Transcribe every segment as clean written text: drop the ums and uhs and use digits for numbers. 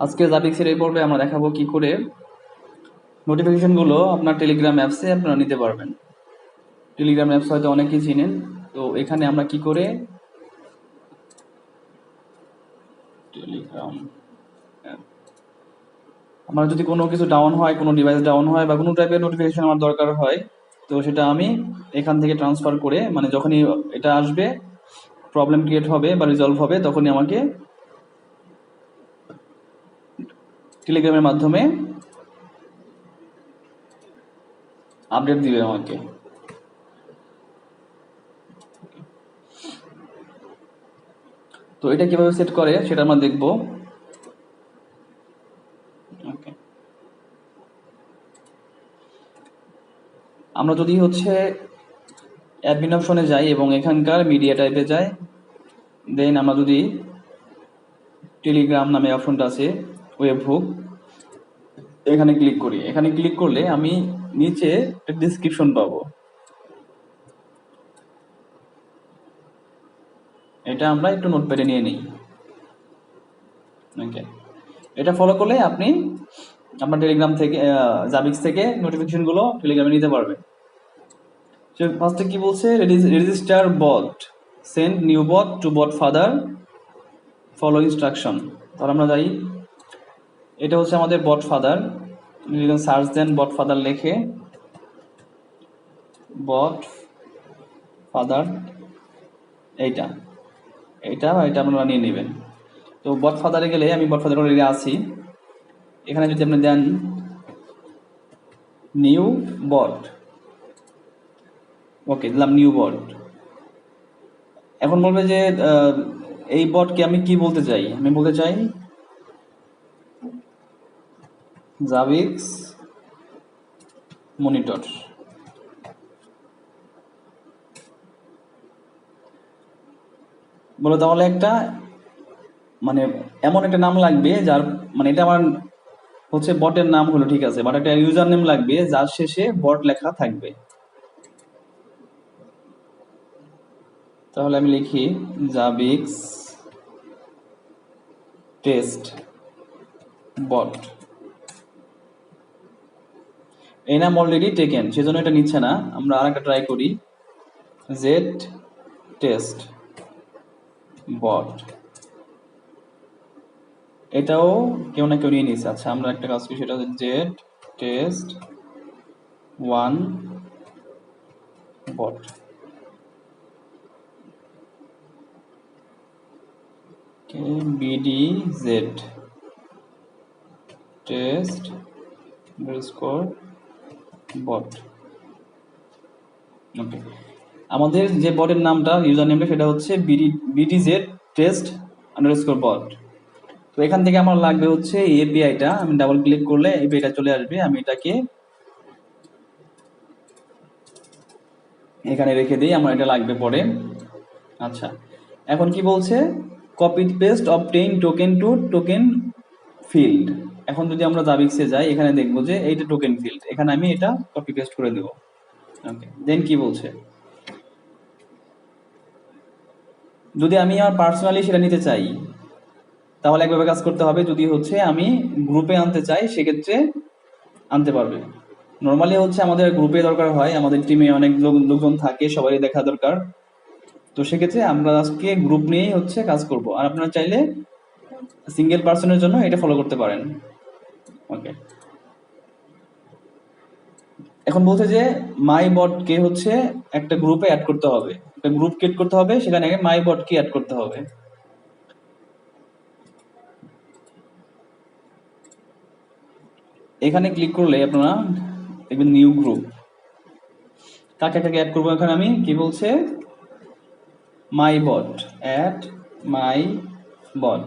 আজকে জাবিক্সের এই পর্বে আমরা দেখাবো কি করে নোটিফিকেশনগুলো আপনার টেলিগ্রাম অ্যাপসে আপনারা নিতে পারবেন। টেলিগ্রাম অ্যাপস হয়তো অনেকেই চিনেন, তো এখানে আমরা কি করে টেলিগ্রাম আমার যদি কোনো কিছু ডাউন হয়, কোনো ডিভাইস ডাউন হয় বা কোনো টাইপের নোটিফিকেশন আমার দরকার হয়, তো সেটা আমি এখান থেকে ট্রান্সফার করে, মানে যখনই এটা আসবে, প্রবলেম ক্রিয়েট হবে বা রিজলভ হবে, তখনই আমাকে টেলিগ্রামের মাধ্যমে আপডেট দিবে আমাকে। তো এটা কিভাবে সেট করে সেটা আমরা দেখবো। ওকে, আমরা যদি অ্যাডমিন অপশনে যাই এবং এখানকার মিডিয়া টাইপে যাই, দেন আমরা যদি টেলিগ্রাম নামে অপশনটা আছে ওয়েব হুক, এখানে ক্লিক করি। এখানে ক্লিক করলে আমি নিচে একটা ডিসক্রিপশন পাবো। এটা আমরা একটু নোটপ্যাডে নিয়ে নিই। ওকে, এটা ফলো করলে আপনি আপনার টেলিগ্রাম থেকে জাবিক্স থেকে নোটিফিকেশনগুলো টেলিগ্রামে নিতে পারবেন। ফার্স্টে কি বলছে, রেজিস্টার বট, সেন্ড নিউ বট টু বট ফাদার, ফলো ইনস্ট্রাকশন। তাহলে আমরা যাই, এটা হচ্ছে আমাদের বট ফাদার। সার্চ দেন বট ফাদার লেখে, বট ফাদার এইটা এইটা বা এটা আপনারা নিয়ে নেবেন। তো বট ফাদারে গেলে, আমি বট ফাদার অলরেডি আছি, এখানে যদি আপনি দেন নিউ বট, ওকে দিলাম নিউ বট। এখন বলবে যে এই বটকে আমি কি বলতে চাই, আমি বলতে চাই জাবিক্স মনিটর। বলো তাহলে একটা, মানে এমন একটা নাম লাগবে যার, মানে এটা আমার বটের নাম হলো, ঠিক আছে, বাট একটা ইউজার নেম লাগবে যার শেষে বট লেখা থাকবে। তাহলে আমি লিখি জাবিক্স টেস্ট বট। এই নাম অলরেডি টেকেন, সেজন্য এটা নিচ্ছে না। আমরা আর একটা ট্রাই করি, জেড টেস্ট বট। এটাও কেউ না কেউ নিয়ে নিচ্ছে। আচ্ছা, আমরা একটা কাজ করি, সেটা হচ্ছে জেড টেস্ট ওয়ান বট। বিডি জেড টেস্ট স্কোর বট। ওকে, আমাদের যে বটের নামটা, ইউজার নেমটা, সেটা হচ্ছে বিডিজেড টেস্ট আন্ডারস্কোর বট। তো এখান থেকে আমার লাগবে এই এপিআইটা। আমি ডাবল ক্লিক করলে এপিআইটা চলে আসবে, আমি এটাকে এখানে রেখে দিই, আমার এটা লাগবে পরে। আচ্ছা, এখন কি বলছে, copy paste obtain token to token field. এখন যদি আমরা জাবিক্সে যাই, এখানে দেখবো যে এইটা টোকেন ফিল্ড, এখানে আমি এটা কপি পেস্ট করে দেব। ওকে, দেন কি বলছে, যদি আমি আমার পার্সোনালি সেটা নিতে চাই, তাহলে একভাবে কাজ করতে হবে। যদি আমি গ্রুপে আনতে চাই, সেক্ষেত্রে আনতে পারবে। নর্মালি আমাদের গ্রুপে দরকার হয়, আমাদের টিমে অনেক লোকজন থাকে, সবারই দেখা দরকার। তো সেক্ষেত্রে আমরা আজকে গ্রুপ নিয়েই কাজ করব। আর আপনারা চাইলে সিঙ্গেল পার্সনের জন্য এটা ফলো করতে পারেন। ওকে, এখন বলছে যে মাই বট কে একটা গ্রুপে অ্যাড করতে হবে, একটা গ্রুপ ক্রিয়েট করতে হবে, সেখানে মাই বট কে অ্যাড করতে হবে। এখানে ক্লিক করলে আপনারা দেখবেন নিউ গ্রুপ, কাকে কাকে অ্যাড করবো। এখানে আমি কি বলছে, মাই বট, অ্যাড মাই বট।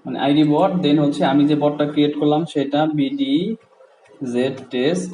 মানে আইডি বট, দেন হচ্ছে আমি যে বটটা ক্রিয়েট করলাম সেটা বিডি জেড টেস্ট,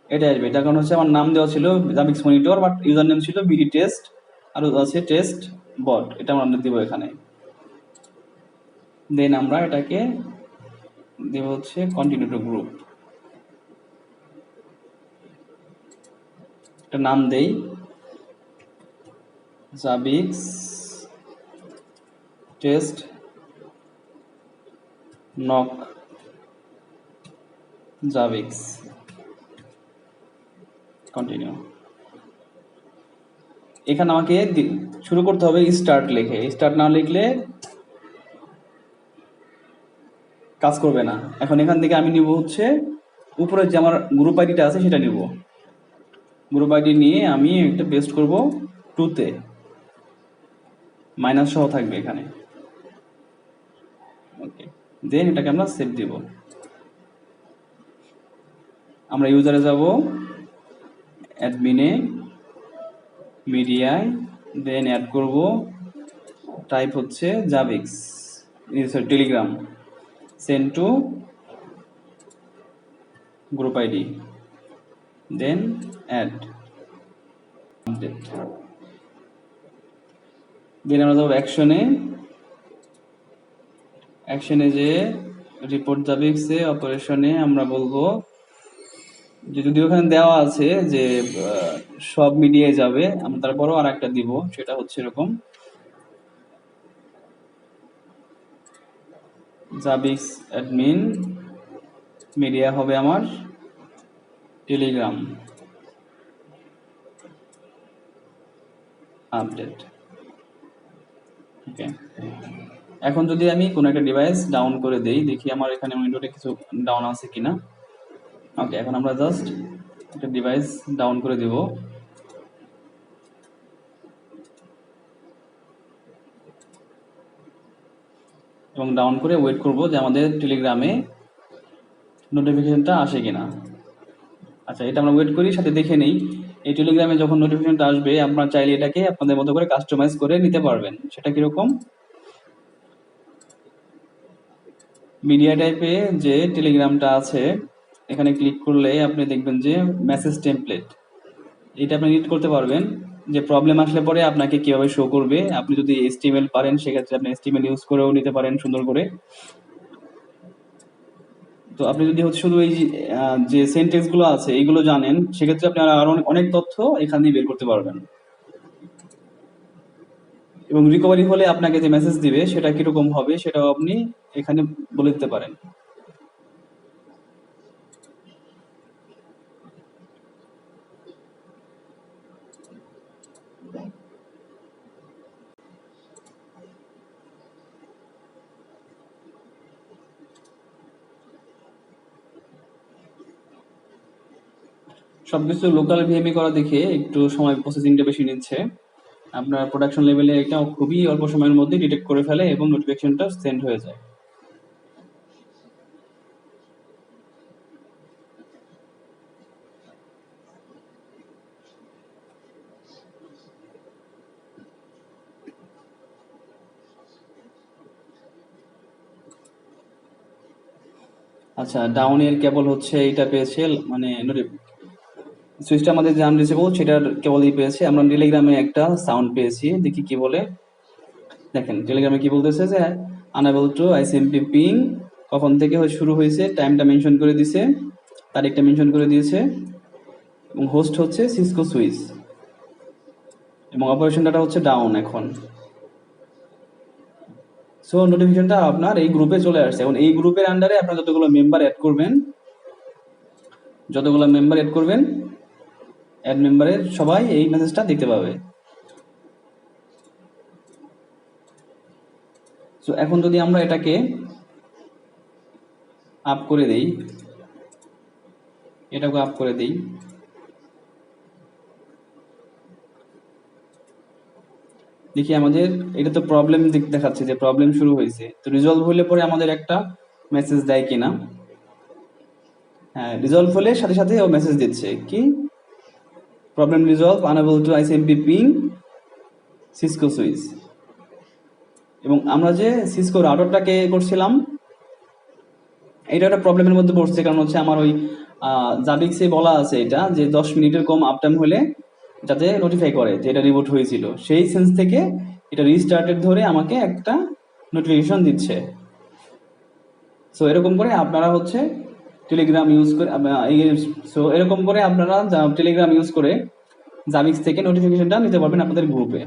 এটা আসবে। এটা কারণ হচ্ছে আমার নাম দেওয়া ছিল জাবিক্স মনিটর, বাট ইউজার নেম ছিল বিডি টেস্ট, আর আছে টেস্ট বট, এটা আমরা দিব এখানে। দেন আমরা এটাকে দেব হচ্ছে কন্টিনিউ টু গ্রুপ, একটা নাম দেই জাবিক্স টেস্ট নক জাবিক্স কন্টিনিউ। এখানে আমাকে শুরু করতে হবে স্টার্ট লিখে, স্টার্ট না লিখলে কাজ করবে না। এখন এখান থেকে আমি নিব হচ্ছে উপরে যে আমার গ্রুপ আইডিটা আছে সেটা নিব, গ্রুপ আইডি নিয়ে আমি একটা পেস্ট করব টুতে, মাইনাস সহ থাকবে এখানে। ওকে, দেন এটাকে আমরা সেভ দিব। আমরা ইউজারে যাব, অ্যাডমিনে, মিডিয়ায়, দেন অ্যাড করব, টাইপ হচ্ছে জাবিক্স, Telegram, send to group ID, then add update. Then আমরা যাবো অ্যাকশনে, অ্যাকশনে যে রিপোর্ট জাবিক্সে অপারেশনে আমরা বলবো যে, যদি ওখানে দেওয়া আছে যে সব মিডিয়ায় যাবে, আমরা তারপরও আর একটা দিব, সেটা হচ্ছে এরকম জাবিক্স অ্যাডমিন মিডিয়া হবে আমার টেলিগ্রাম আপডেট। ওকে, এখন যদি আমি কোনো একটা ডিভাইস ডাউন করে দেই, দেখি আমার এখানে উইন্ডোতে কিছু ডাউন আছে কিনা। ওকে, এখন আমরা জাস্ট একটা ডিভাইস ডাউন করে দেব, এবং ডাউন করে ওয়েট করব যে আমাদের টেলিগ্রামে নোটিফিকেশনটা আসে কিনা। আচ্ছা, এটা আমরা ওয়েট করি, সাথে দেখে নেই এই টেলিগ্রামে যখন নোটিফিকেশনটা আসবে আপনারা চাইলে এটাকে আপনাদের মতো করে কাস্টমাইজ করে নিতে পারবেন। সেটা কিরকম, মিডিয়া টাইপে যে টেলিগ্রামটা আছে এখানে ক্লিক করলে আপনি দেখবেন যে মেসেজ টেমপ্লেট, এটা আপনি এডিট করতে পারবেন, যে প্রবলেম আসলে পরে আপনাকে কিভাবে শো করবে। আপনি যদি HTML পারেন সেক্ষেত্রে আপনি HTML ইউজ করেও নিতে পারেন সুন্দর করে। তো আপনি যদি হচ্ছে শুধু এই যে সেন্টেন্স গুলো আছে এইগুলো জানেন, সেক্ষেত্রে আপনি আরো অনেক তথ্য এখান দিয়ে বের করতে পারবেন। এবং রিকভারি হলে আপনাকে যে মেসেজ দিবে সেটা কিরকম হবে সেটাও আপনি এখানে বলে দিতে পারেন। সবকিছু লোকাল ভিএমই করা দেখে একটু সময় প্রসেসিংটা বেশি নিচ্ছে। আপনার প্রোডাকশন লেভেলে এটা খুবই অল্প সময়ের মধ্যে ডিটেক্ট করে ফেলে এবং নোটিফিকেশনটা সেন্ড হয়ে যায়। আচ্ছা, ডাউনের কেবল হচ্ছে এটা পেয়েছে, মানে সুইচটা আমাদের যে আনরিচেবল সেটার কেবলই পেয়েছে। আমরা টেলিগ্রামে একটা সাউন্ড পেয়েছি, দেখি কি বলে। দেখেন টেলিগ্রামে কি বলতেছে যে আনএবল টু আইসিএমপি পিং, কখন থেকে শুরু হয়েছে, টাইমটা মেনশন করে দিছে, তারিখটা মেনশন করে দিয়েছে, এবং হোস্ট হচ্ছে সিসকো সুইচ, এবং অপারেশন ডাটা হচ্ছে ডাউন এখন। সো নোটিফিকেশনটা আপনার এই গ্রুপে চলে আসছে। এখন এই গ্রুপের আন্ডারে আপনার যতগুলো মেম্বার অ্যাড করবেন, অ্যাড মেম্বারের সবাই এই মেসেজটা দেখতে পাবে। সো এখন যদি আমরা এটাকে আপ করে দেই, এটাকে আপ করে দেই, দেখি আমাদের এটা তো প্রবলেম দেখাচ্ছে যে প্রবলেম শুরু হয়েছে। তো রিজলভ হলে পরে আমাদের একটা মেসেজ দেয় কিনা। হ্যাঁ, রিজলভ হলে সাথে সাথে ও মেসেজ দিচ্ছে কি, problem resolve, unable to ICMP ping Cisco switch. এবং আমরা যে সিসকো রাউটারটাকে করছিলাম, এটা একটা প্রবলেমের মধ্যে পড়ছে, কারণ হচ্ছে আমার ওই জাবিক্সে বলা আছে এটা যে 10 মিনিটের কম আপটাইম হলে যাতে নোটিফাই করে যে এটা রিবুট হয়েছিল, সেই সেন্স থেকে এটা রিস্টার্টেড ধরে আমাকে একটা নোটিফিকেশন দিচ্ছে। সো এরকম করে আপনারা হচ্ছে টেলিগ্রাম ইউজ করে সো এরকম করে আপনারা টেলিগ্রাম ইউজ করে জাবিক্স থেকে নোটিফিকেশনটা নিতে পারবেন আপনাদের গ্রুপে।